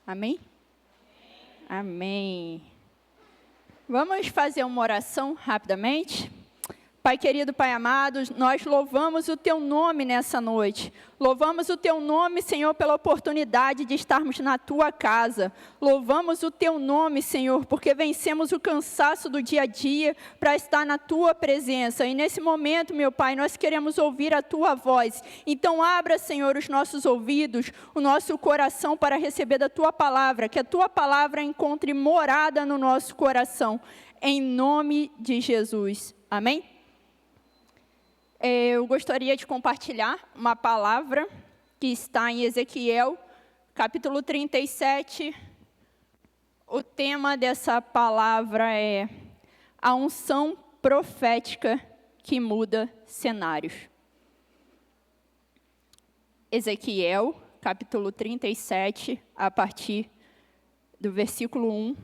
Amém? Amém. Vamos fazer uma oração rapidamente? Pai querido, Pai amado, nós louvamos o Teu nome nessa noite. Louvamos o Teu nome, Senhor, pela oportunidade de estarmos na Tua casa. Louvamos o Teu nome, Senhor, porque vencemos o cansaço do dia a dia para estar na Tua presença. E nesse momento, meu Pai, nós queremos ouvir a Tua voz. Então abra, Senhor, os nossos ouvidos, o nosso coração para receber da Tua palavra. Que a Tua palavra encontre morada no nosso coração. Em nome de Jesus. Amém? Eu gostaria de compartilhar uma palavra que está em Ezequiel, capítulo 37. O tema dessa palavra é a unção profética que muda cenários. Ezequiel, capítulo 37, a partir do versículo 1,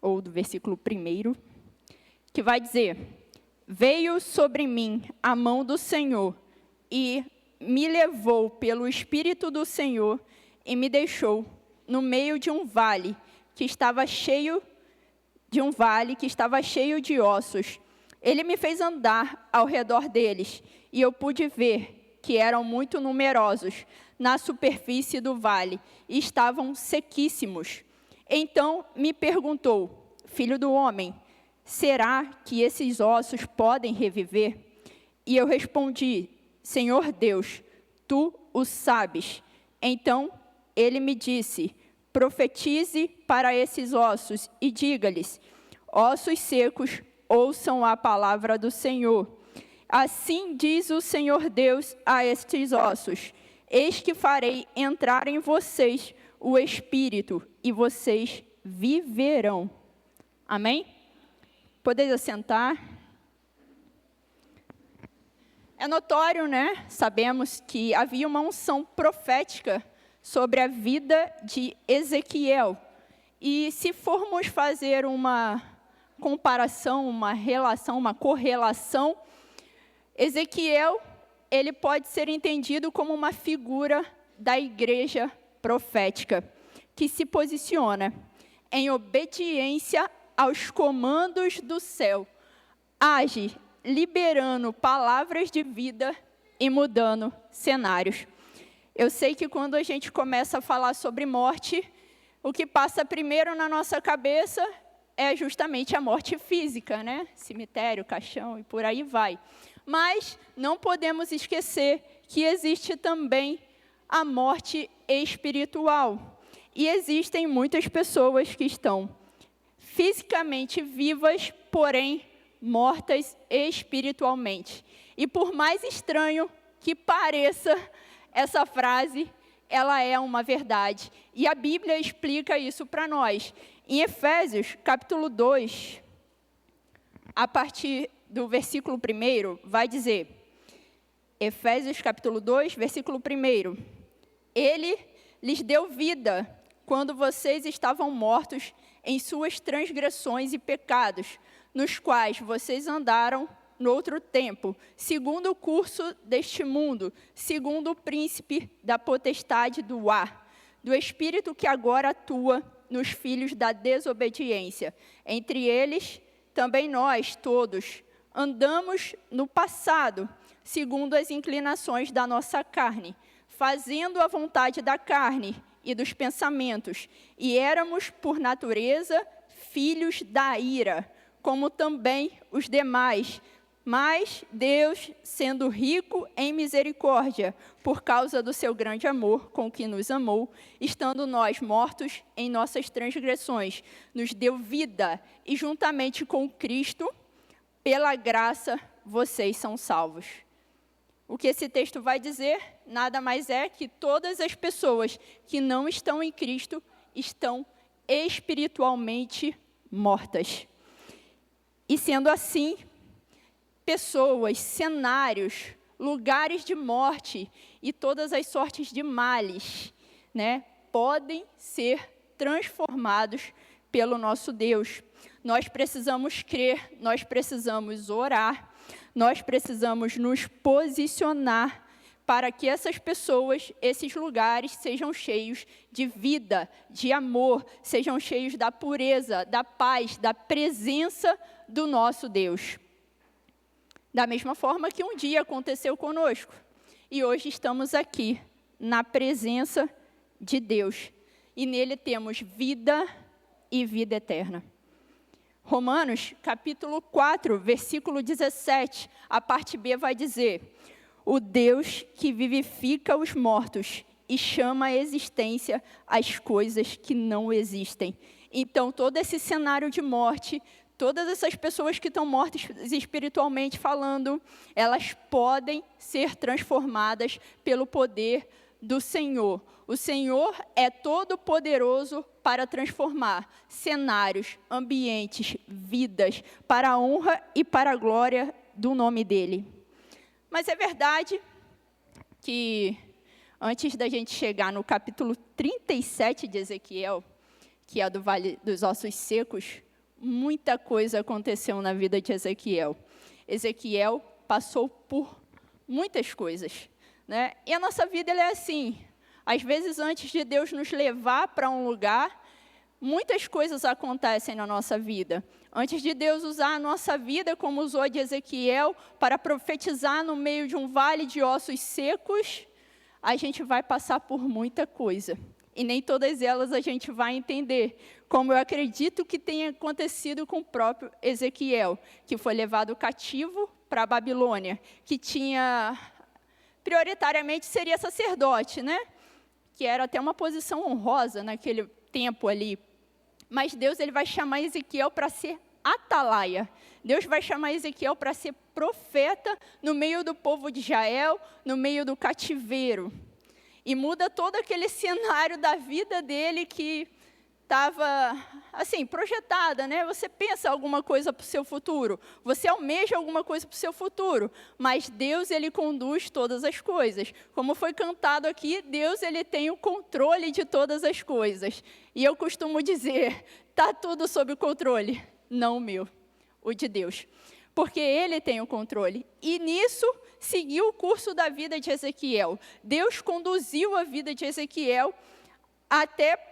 ou do versículo 1, que vai dizer: Veio sobre mim a mão do Senhor e me levou pelo Espírito do Senhor e me deixou no meio de um vale que estava cheio de ossos. Ele me fez andar ao redor deles e eu pude ver que eram muito numerosos na superfície do vale e estavam sequíssimos. Então me perguntou: Filho do homem, será que esses ossos podem reviver? E eu respondi: Senhor Deus, Tu o sabes. Então ele me disse: profetize para esses ossos e diga-lhes: ossos secos, ouçam a palavra do Senhor. Assim diz o Senhor Deus a estes ossos: eis que farei entrar em vocês o Espírito e vocês viverão. Amém? Podeis assentar. É notório, né? Sabemos que havia uma unção profética sobre a vida de Ezequiel. E se formos fazer uma comparação, uma relação, uma correlação, Ezequiel, ele pode ser entendido como uma figura da igreja profética, que se posiciona em obediência aos comandos do céu, age liberando palavras de vida e mudando cenários. Eu sei que quando a gente começa a falar sobre morte, o que passa primeiro na nossa cabeça é justamente a morte física, né? Cemitério, caixão e por aí vai. Mas não podemos esquecer que existe também a morte espiritual. E existem muitas pessoas que estão fisicamente vivas, porém mortas espiritualmente. E por mais estranho que pareça essa frase, ela é uma verdade. E a Bíblia explica isso para nós. Em Efésios, capítulo 2, a partir do versículo 1, vai dizer, Efésios, capítulo 2, versículo 1, Ele lhes deu vida quando vocês estavam mortos em suas transgressões e pecados, nos quais vocês andaram no outro tempo, segundo o curso deste mundo, segundo o príncipe da potestade do ar, do espírito que agora atua nos filhos da desobediência. Entre eles, também nós todos andamos no passado, segundo as inclinações da nossa carne, fazendo a vontade da carne e dos pensamentos, e éramos, por natureza, filhos da ira, como também os demais. Mas Deus, sendo rico em misericórdia, por causa do seu grande amor com que nos amou, estando nós mortos em nossas transgressões, nos deu vida, e juntamente com Cristo, pela graça, vocês são salvos. O que esse texto vai dizer, nada mais é que todas as pessoas que não estão em Cristo estão espiritualmente mortas. E sendo assim, pessoas, cenários, lugares de morte e todas as sortes de males, né, podem ser transformados pelo nosso Deus. Nós precisamos crer, nós precisamos orar, nós precisamos nos posicionar para que essas pessoas, esses lugares, sejam cheios de vida, de amor, sejam cheios da pureza, da paz, da presença do nosso Deus. Da mesma forma que um dia aconteceu conosco. E hoje estamos aqui, na presença de Deus. E nele temos vida e vida eterna. Romanos, capítulo 4, versículo 17, a parte B vai dizer: o Deus que vivifica os mortos e chama à existência as coisas que não existem. Então, todo esse cenário de morte, todas essas pessoas que estão mortas espiritualmente falando, elas podem ser transformadas pelo poder do Senhor. O Senhor é todo poderoso para transformar cenários, ambientes, vidas, para a honra e para a glória do nome dEle. Mas é verdade que, antes da gente chegar no capítulo 37 de Ezequiel, que é do Vale dos Ossos Secos, muita coisa aconteceu na vida de Ezequiel. Ezequiel passou por muitas coisas, né? E a nossa vida ela é assim. Às vezes, antes de Deus nos levar para um lugar, muitas coisas acontecem na nossa vida. Antes de Deus usar a nossa vida, como usou de Ezequiel, para profetizar no meio de um vale de ossos secos, a gente vai passar por muita coisa. E nem todas elas a gente vai entender, como eu acredito que tenha acontecido com o próprio Ezequiel, que foi levado cativo para a Babilônia, que tinha, prioritariamente, seria sacerdote, né? Que era até uma posição honrosa naquele tempo ali. Mas Deus ele vai chamar Ezequiel para ser atalaia. Deus vai chamar Ezequiel para ser profeta no meio do povo de Israel, no meio do cativeiro. E muda todo aquele cenário da vida dele que estava, assim, projetada, né? Você pensa alguma coisa para o seu futuro, você almeja alguma coisa para o seu futuro, mas Deus, ele conduz todas as coisas. Como foi cantado aqui, Deus, ele tem o controle de todas as coisas. E eu costumo dizer, está tudo sob o controle, não o meu, o de Deus. Porque ele tem o controle. E nisso, seguiu o curso da vida de Ezequiel. Deus conduziu a vida de Ezequiel até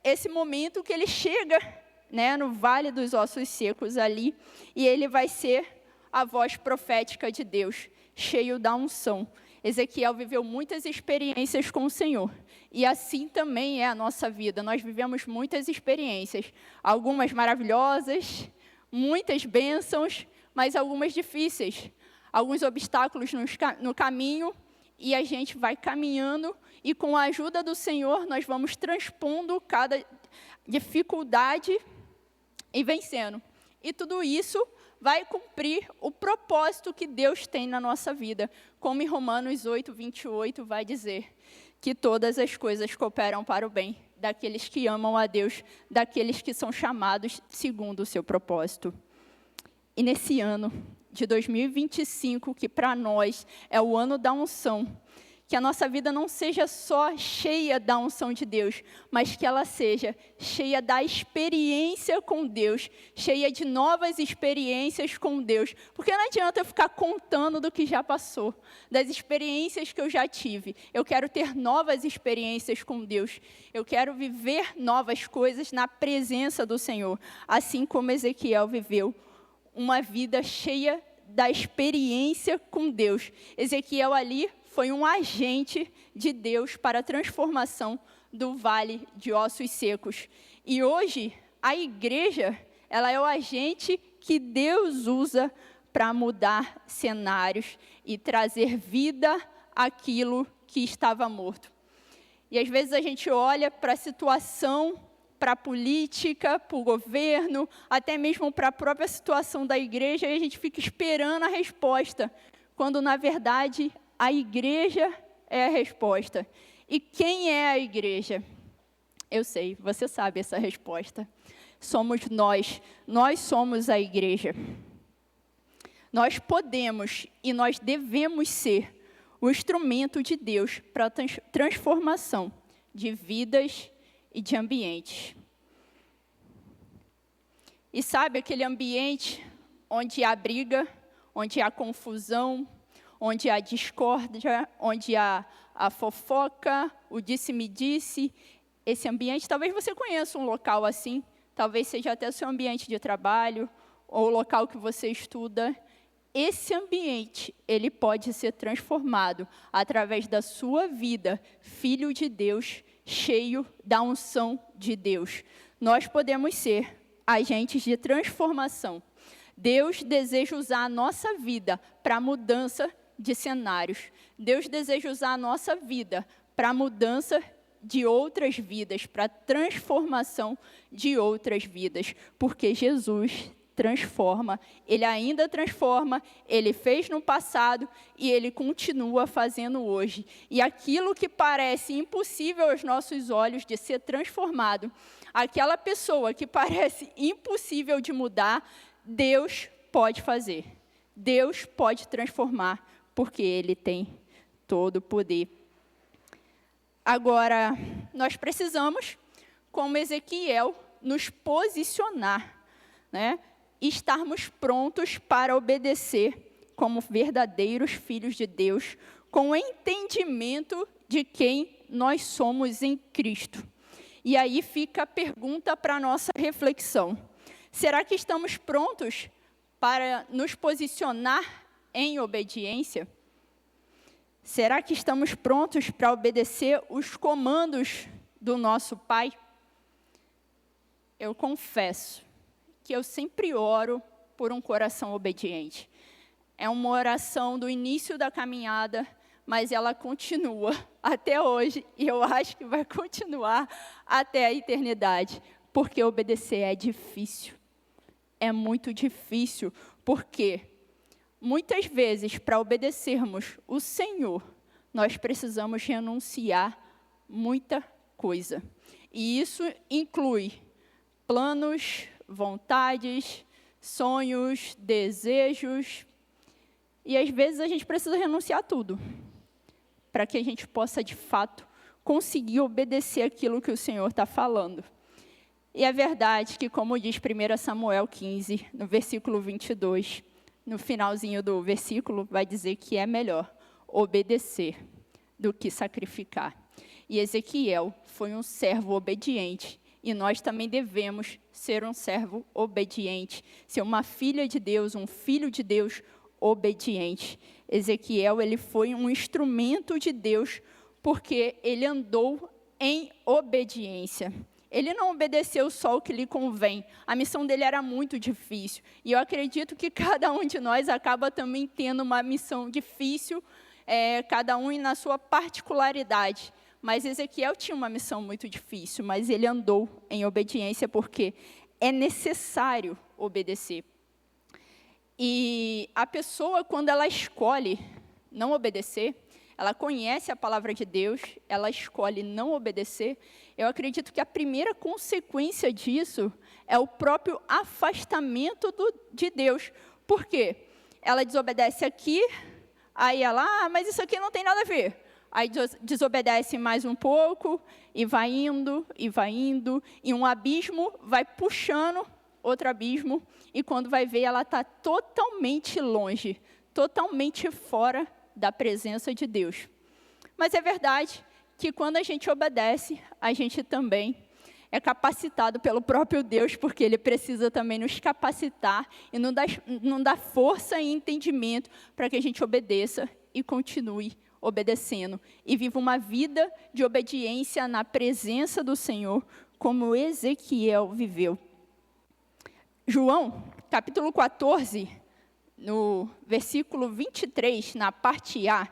esse momento que ele chega, né, no Vale dos Ossos Secos ali, e ele vai ser a voz profética de Deus, cheio da unção. Ezequiel viveu muitas experiências com o Senhor, e assim também é a nossa vida. Nós vivemos muitas experiências, algumas maravilhosas, muitas bênçãos, mas algumas difíceis, alguns obstáculos no caminho, e a gente vai caminhando, e com a ajuda do Senhor, nós vamos transpondo cada dificuldade e vencendo. E tudo isso vai cumprir o propósito que Deus tem na nossa vida. Como em Romanos 8, 28 vai dizer, que todas as coisas cooperam para o bem daqueles que amam a Deus, daqueles que são chamados segundo o seu propósito. E nesse ano de 2025, que para nós é o ano da unção, que a nossa vida não seja só cheia da unção de Deus, mas que ela seja cheia da experiência com Deus, cheia de novas experiências com Deus. Porque não adianta eu ficar contando do que já passou, das experiências que eu já tive. Eu quero ter novas experiências com Deus. Eu quero viver novas coisas na presença do Senhor, assim como Ezequiel viveu uma vida cheia da experiência com Deus. Ezequiel ali foi um agente de Deus para a transformação do Vale de Ossos Secos. E hoje, a igreja, ela é o agente que Deus usa para mudar cenários e trazer vida àquilo que estava morto. E às vezes a gente olha para a situação, para a política, para o governo, até mesmo para a própria situação da igreja, e a gente fica esperando a resposta, quando, na verdade, a igreja é a resposta. E quem é a igreja? Eu sei, você sabe essa resposta. Somos nós somos a igreja. Nós podemos e nós devemos ser o instrumento de Deus para a transformação de vidas e de ambientes. E sabe aquele ambiente onde há briga, onde há confusão, onde há discórdia, onde há a fofoca, o disse-me-disse. Esse ambiente, talvez você conheça um local assim, talvez seja até o seu ambiente de trabalho, ou o local que você estuda. Esse ambiente, ele pode ser transformado através da sua vida, filho de Deus, cheio da unção de Deus. Nós podemos ser agentes de transformação. Deus deseja usar a nossa vida para mudança de cenários. Deus deseja usar a nossa vida para mudança de outras vidas, para transformação de outras vidas, porque Jesus transforma, Ele ainda transforma, Ele fez no passado e Ele continua fazendo hoje. E aquilo que parece impossível aos nossos olhos de ser transformado, aquela pessoa que parece impossível de mudar, Deus pode fazer. Deus pode transformar, porque Ele tem todo o poder. Agora, nós precisamos, como Ezequiel, nos posicionar, né? E estarmos prontos para obedecer como verdadeiros filhos de Deus, com o entendimento de quem nós somos em Cristo. E aí fica a pergunta para a nossa reflexão. Será que estamos prontos para nos posicionar em obediência? Será que estamos prontos para obedecer os comandos do nosso Pai? Eu confesso que eu sempre oro por um coração obediente. É uma oração do início da caminhada, mas ela continua até hoje, e eu acho que vai continuar até a eternidade, porque obedecer é difícil. É muito difícil, porque muitas vezes, para obedecermos o Senhor, nós precisamos renunciar muita coisa. E isso inclui planos, vontades, sonhos, desejos. E às vezes a gente precisa renunciar a tudo, para que a gente possa, de fato, conseguir obedecer aquilo que o Senhor está falando. E é verdade que, como diz 1 Samuel 15, no versículo 22, no finalzinho do versículo, vai dizer que é melhor obedecer do que sacrificar. E Ezequiel foi um servo obediente, e nós também devemos ser um servo obediente, ser uma filha de Deus, um filho de Deus obediente. Ezequiel, ele foi um instrumento de Deus, porque ele andou em obediência. Ele não obedeceu só o que lhe convém. A missão dele era muito difícil. E eu acredito que cada um de nós acaba também tendo uma missão difícil, cada um na sua particularidade. Mas Ezequiel tinha uma missão muito difícil, mas ele andou em obediência porque é necessário obedecer. E a pessoa, quando ela escolhe não obedecer, ela conhece a palavra de Deus, ela escolhe não obedecer, eu acredito que a primeira consequência disso é o próprio afastamento de Deus. Por quê? Ela desobedece aqui, aí ela, mas isso aqui não tem nada a ver. Aí desobedece mais um pouco, e vai indo, e um abismo vai puxando outro abismo, e quando vai ver, ela está totalmente longe, totalmente fora da presença de Deus. Mas é verdade que quando a gente obedece, a gente também é capacitado pelo próprio Deus, porque Ele precisa também nos capacitar e nos dar força e entendimento para que a gente obedeça e continue obedecendo. E viva uma vida de obediência na presença do Senhor, como Ezequiel viveu. João, capítulo 14, no versículo 23, na parte A,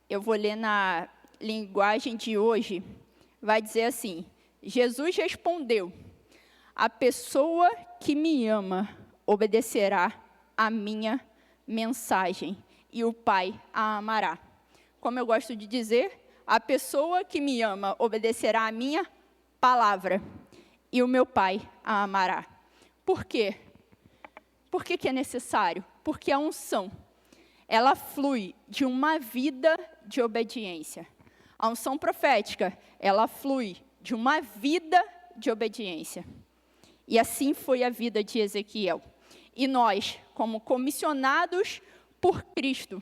eu vou ler na linguagem de hoje, vai dizer assim: Jesus respondeu: a pessoa que me ama obedecerá à minha mensagem, e o Pai a amará. Como eu gosto de dizer, a pessoa que me ama obedecerá à minha palavra, e o meu Pai a amará. Por quê? Por que é necessário? Porque a unção, ela flui de uma vida de obediência. A unção profética, ela flui de uma vida de obediência. E assim foi a vida de Ezequiel. E nós, como comissionados por Cristo,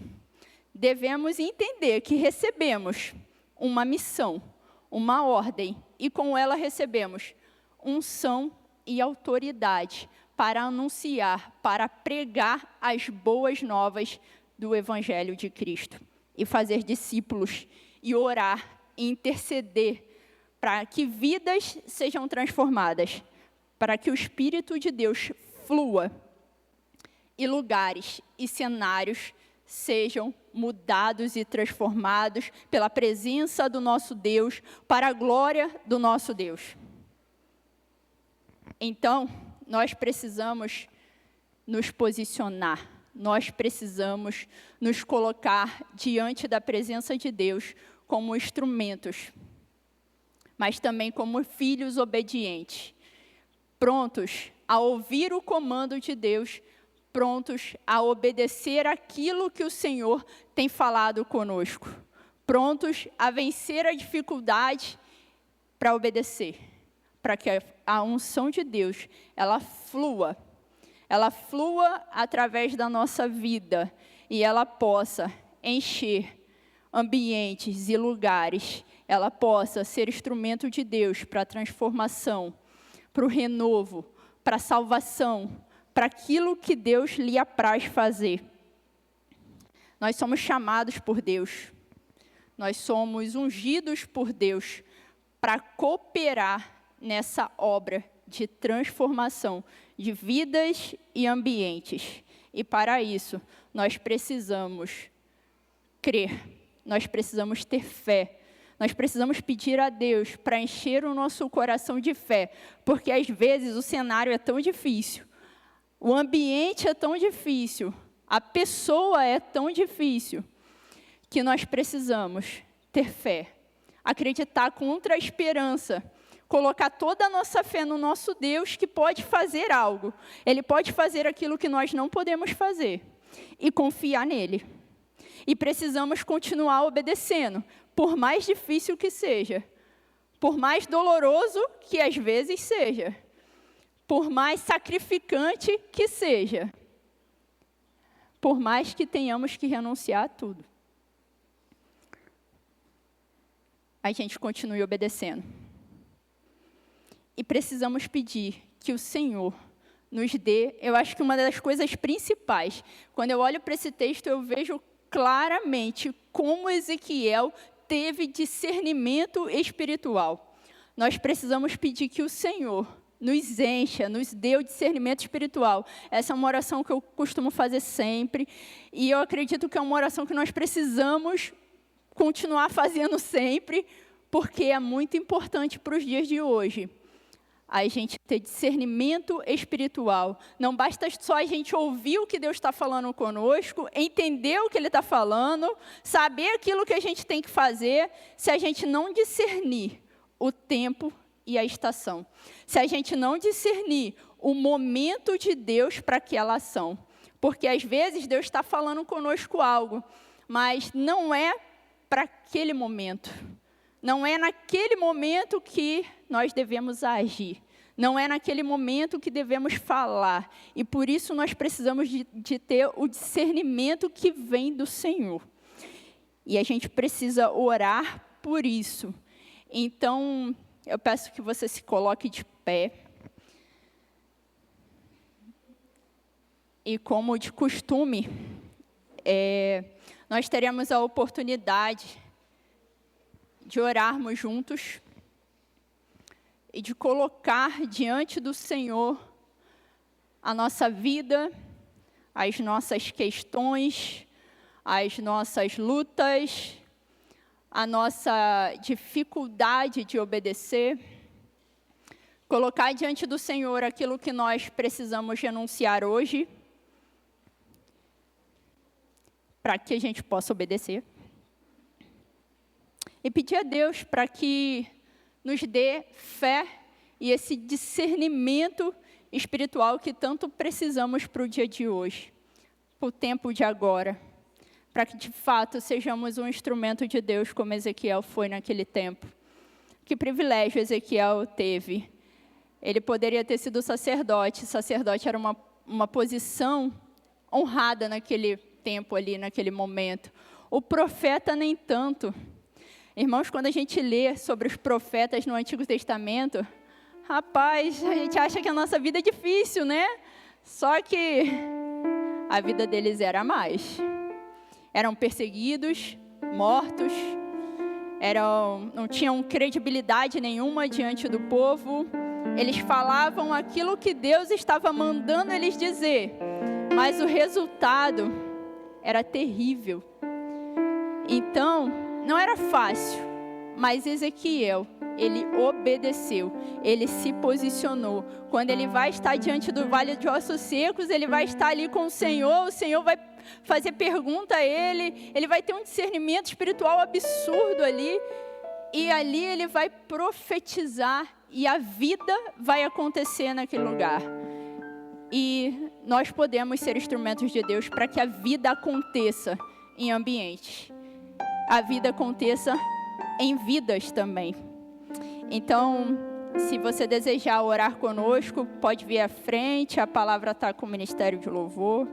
devemos entender que recebemos uma missão, uma ordem, e com ela recebemos unção e autoridade para anunciar, para pregar as boas novas do Evangelho de Cristo e fazer discípulos e orar e interceder para que vidas sejam transformadas, para que o Espírito de Deus flua e lugares e cenários sejam mudados e transformados pela presença do nosso Deus, para a glória do nosso Deus. Então, nós precisamos nos posicionar, nós precisamos nos colocar diante da presença de Deus como instrumentos, mas também como filhos obedientes, prontos a ouvir o comando de Deus, prontos a obedecer aquilo que o Senhor tem falado conosco, prontos a vencer a dificuldade para obedecer, para que a unção de Deus, ela flua através da nossa vida e ela possa encher ambientes e lugares, ela possa ser instrumento de Deus para a transformação, para o renovo, para a salvação, para aquilo que Deus lhe apraz fazer. Nós somos chamados por Deus, nós somos ungidos por Deus para cooperar nessa obra de transformação de vidas e ambientes. E para isso, nós precisamos crer, nós precisamos ter fé, nós precisamos pedir a Deus para encher o nosso coração de fé, porque às vezes o cenário é tão difícil, o ambiente é tão difícil, a pessoa é tão difícil, que nós precisamos ter fé, acreditar contra a esperança, colocar toda a nossa fé no nosso Deus, que pode fazer algo. Ele pode fazer aquilo que nós não podemos fazer, e confiar nele. E precisamos continuar obedecendo, por mais difícil que seja, por mais doloroso que às vezes seja, por mais sacrificante que seja, por mais que tenhamos que renunciar a tudo. A gente continue obedecendo. E precisamos pedir que o Senhor nos dê, eu acho que uma das coisas principais, quando eu olho para esse texto, eu vejo claramente como Ezequiel teve discernimento espiritual. Nós precisamos pedir que o Senhor nos encha, nos dê o discernimento espiritual. Essa é uma oração que eu costumo fazer sempre, e eu acredito que é uma oração que nós precisamos continuar fazendo sempre, porque é muito importante para os dias de hoje. A gente ter discernimento espiritual. Não basta só a gente ouvir o que Deus está falando conosco, entender o que Ele está falando, saber aquilo que a gente tem que fazer, se a gente não discernir o tempo e a estação. Se a gente não discernir o momento de Deus para aquela ação. Porque às vezes Deus está falando conosco algo, mas não é para aquele momento. Não é naquele momento que nós devemos agir. Não é naquele momento que devemos falar. E por isso nós precisamos de ter o discernimento que vem do Senhor. E a gente precisa orar por isso. Então, eu peço que você se coloque de pé. E como de costume, nós teremos a oportunidade de orarmos juntos e de colocar diante do Senhor a nossa vida, as nossas questões, as nossas lutas, a nossa dificuldade de obedecer. Colocar diante do Senhor aquilo que nós precisamos renunciar hoje, para que a gente possa obedecer. E pedir a Deus para que nos dê fé e esse discernimento espiritual que tanto precisamos para o dia de hoje, para o tempo de agora, para que de fato sejamos um instrumento de Deus como Ezequiel foi naquele tempo. Que privilégio Ezequiel teve. Ele poderia ter sido sacerdote. Sacerdote era uma posição honrada naquele tempo ali, naquele momento. O profeta nem tanto. Irmãos, quando a gente lê sobre os profetas no Antigo Testamento, rapaz, a gente acha que a nossa vida é difícil, né? Só que a vida deles era mais. Eram perseguidos, mortos, não tinham credibilidade nenhuma diante do povo. Eles falavam aquilo que Deus estava mandando eles dizer, mas o resultado era terrível. Então, não era fácil, mas Ezequiel, ele obedeceu, ele se posicionou. Quando ele vai estar diante do vale de ossos secos, ele vai estar ali com o Senhor vai fazer pergunta a ele vai ter um discernimento espiritual absurdo ali, e ali ele vai profetizar, e a vida vai acontecer naquele lugar. E nós podemos ser instrumentos de Deus para que a vida aconteça em ambientes. A vida aconteça em vidas também. Então, se você desejar orar conosco, pode vir à frente, a palavra está com o Ministério de Louvor.